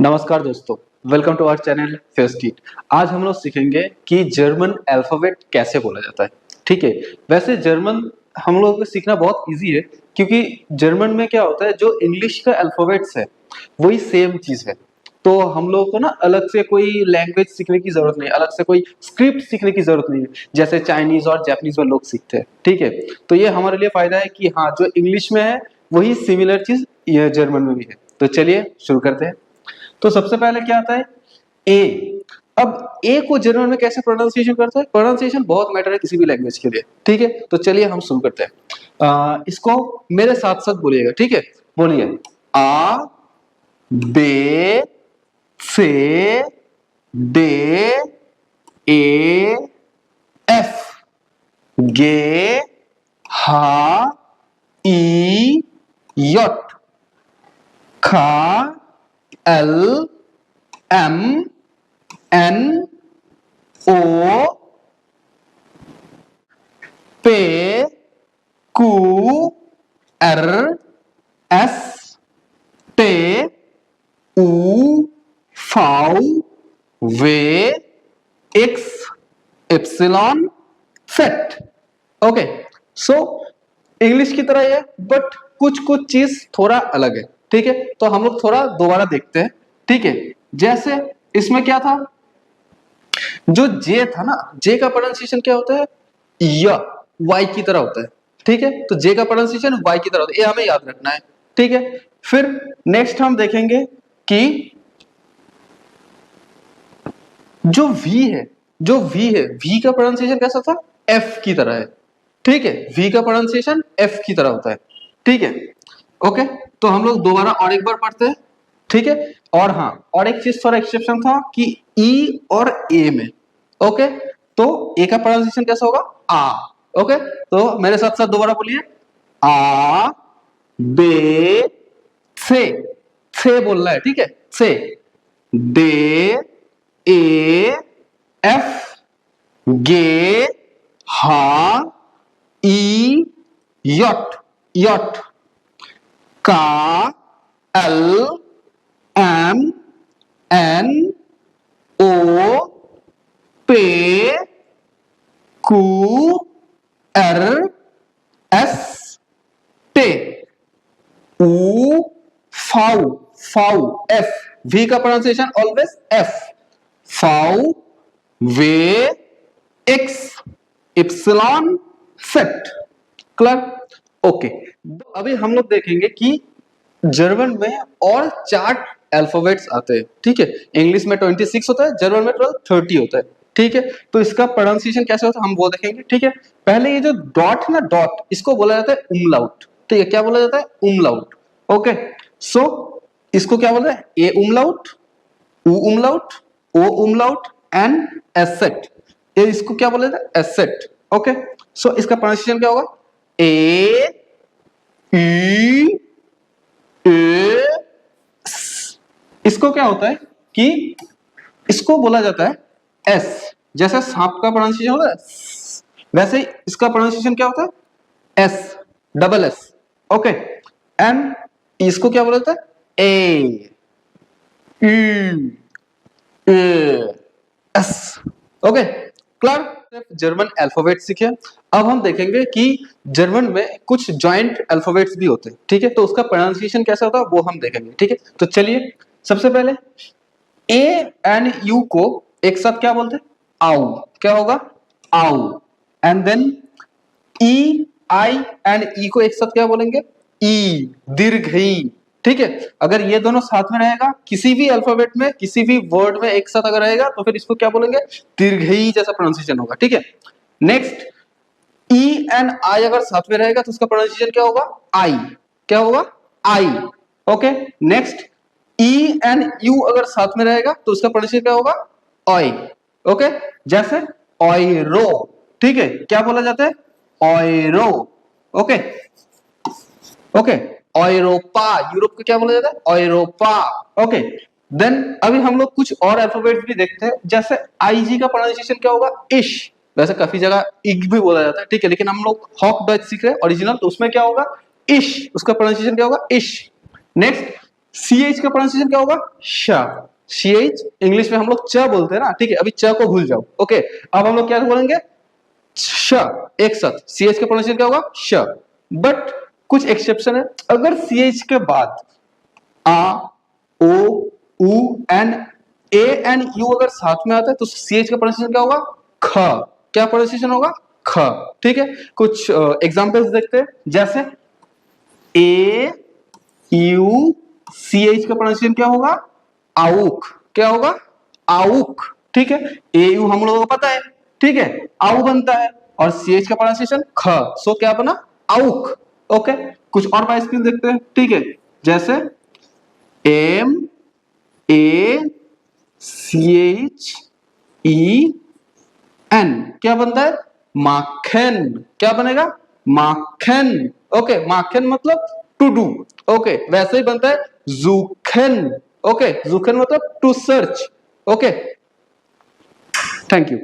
नमस्कार दोस्तों, welcome to our channel फेस्टीट। आज हम लोग सीखेंगे कि जर्मन अल्फाबेट कैसे बोला जाता है। ठीक है, वैसे जर्मन हम लोगों को सीखना बहुत इजी है क्योंकि जर्मन में क्या होता है, जो इंग्लिश का अल्फाबेट्स है वही सेम चीज है। तो हम लोगों को ना अलग से कोई लैंग्वेज सीखने की जरूरत नहीं है, अलग से कोई स्क्रिप्ट सीखने की जरूरत नहीं है, जैसे चाइनीज और जापानीज में लोग सीखते हैं। ठीक है, तो ये हमारे लिए फायदा है कि हाँ, जो इंग्लिश में है वही सिमिलर चीज ये जर्मन में भी है। तो चलिए शुरू करते हैं। तो सबसे पहले क्या आता है, ए। अब ए को जर्मन में कैसे प्रोनाउंसिएशन करते हैं? प्रोनाउंसिएशन बहुत मैटर है किसी भी लैंग्वेज के लिए। ठीक है, तो चलिए हम शुरू करते हैं। इसको मेरे साथ साथ बोलिएगा। ठीक है, बोलिए आ बे से डे ए एफ गे हा ई यट खा एल एम एन ओ पे क्यू आर एस टे उ फाउ वे एक्स एप्सिलॉन सेट। ओके, सो इंग्लिश की तरह है बट कुछ कुछ चीज थोड़ा अलग है। ठीक है, तो हम लोग थोड़ा दोबारा देखते हैं। ठीक है, जैसे इसमें क्या था, जो जे था ना, जे का प्रोनाउंसिएशन क्या होता है? य, वाई की तरह होता है। ठीक है, तो जे का प्रोनाउंसिएशन वाई की तरह होता है, ये हमें याद रखना है। ठीक है, फिर नेक्स्ट हम देखेंगे कि जो वी है, वी का प्रोनाउंसिएशन कैसा था? एफ की तरह है। ठीक है, वी का प्रोनाउंसिएशन एफ की तरह होता है। ठीक है, ओके, तो हम लोग दोबारा और एक बार पढ़ते हैं। ठीक है, और हाँ, और एक चीज थोड़ा एक्सेप्शन था कि ई और ए में। ओके, तो ए का प्रोनाउंसिएशन कैसा होगा? आ। ओके, तो मेरे साथ साथ दोबारा बोलिए, आ बे से बोलना है। ठीक है, से डे ए एफ गे हा ई यट यट का एल एम एन ओ पे क्यू आर एस टे उ फाउ फाउ एफ, वी का प्रोनाउंसिएशन ऑलवेज एफ, फाउ वे एक्स इप्सिलॉन सेट। क्लियर? ओके, अभी हम लोग देखेंगे कि जर्मन में और 4 अल्फाबेट्स आते हैं। ठीक है, इंग्लिश में 26 होता है, जर्मन में 30 होता है। ठीक है, तो इसका प्रोनाउंसिएशन कैसे होता है हम वो देखेंगे। ठीक है, पहले ये जो डॉट है ना, डॉट, इसको बोला जाता है उमलाउट। ठीक है, क्या बोला जाता है? उमलाउट। ओके, सो इसको क्या बोलते हैं? ए उमलाउट, उ उमलाउट, ओ उमलाउट एंड एसेट। ये इसको क्या बोला जाता है? एसेट। ओके, सो इसका प्रोनाउंसिएशन क्या होगा? ए ई ए। इसको क्या होता है कि इसको बोला जाता है एस, जैसे सांप का प्रोनाउंसिएशन होता है वैसे ही इसका प्रोनाउंसिएशन क्या होता है? S, double S. Okay, and इसको क्या बोला जाता है? ए ई एस। Okay, clear? जर्मन अल्फाबेट सीखे। अब हम देखेंगे कि जर्मन में कुछ जॉइंट अल्फाबेट्स भी होते हैं। ठीक है, तो उसका प्रोनाउंसिएशन कैसा होता है वो हम देखेंगे। ठीक है, तो चलिए सबसे पहले ए एंड यू को एक साथ क्या बोलते हैं? आउ। क्या होगा? आउ। एंड देन ई आई एंड ई को एक साथ क्या बोलेंगे? ई, दीर्घ ई। ठीक है, अगर ये दोनों साथ में रहेगा किसी भी अल्फाबेट में, किसी भी वर्ड में एक साथ अगर रहेगा तो फिर इसको क्या बोलेंगे? दीर्घई जैसा प्रोनाउंसिएशन होगा। ठीक है, नेक्स्ट ई एंड आई अगर साथ में रहेगा तो उसका प्रोनाउंसिएशन क्या होगा? आई। क्या होगा? आई। ओके, नेक्स्ट ई एंड यू अगर साथ में रहेगा तो उसका प्रोनाउंसिएशन क्या होगा? ऑय। ओके, जैसे ऑयरो। ठीक है, क्या बोला जाता है? ऑयरो। ओके ओके, ऑयरोपा, यूरोप को क्या बोला जाता है? ऑयरोपा। ओके, देन अभी हम लोग कुछ और अल्फाबेट्स भी देखते हैं, जैसे आईजी का प्रोनाउंसिएशन क्या होगा? इश। वैसे काफी जगह इग भी बोला जाता है। ठीक है, लेकिन हम लोग हॉक डच सीख रहे हैं ओरिजिनल, तो उसमें क्या होगा? इश, उसका प्रोनाउंसिएशन क्या होगा? इश। नेक्स्ट CH का प्रोनाउंसिएशन क्या होगा? श। CH इंग्लिश में हम लोग च बोलते हैं ना, ठीक है, अभी च को भूल जाओ। ओके, अब हम लोग क्या बोलेंगे? श, एक साथ। CH का प्रोनाउंसिएशन क्या होगा? श। बट कुछ एक्सेप्शन है, अगर CH के बाद आ, ओ, उ, एन, ए एंड यू अगर साथ में आता है तो CH का प्रोनाउंसिएशन क्या होगा? ख। क्या प्रोनाउंसिएशन होगा? ख। ठीक है, कुछ एग्जांपल्स देखते हैं, जैसे ए यू CH का प्रोनाउंसिएशन क्या होगा? आउक। क्या होगा? आउक। ठीक है, ए यू हम लोगों को पता है, ठीक है, आउ बनता है, और CH का प्रोनाउंसिएशन ख, सो क्या बना? आउक। ओके, कुछ और बाय स्पेलिंग देखते हैं, ठीक है, जैसे M A CH E N, क्या बनता है? माखन। क्या बनेगा? माखन। ओके, माखन मतलब टू डू। ओके, वैसे ही बनता है जूखन। ओके, जूखन मतलब to search. Okay, thank you.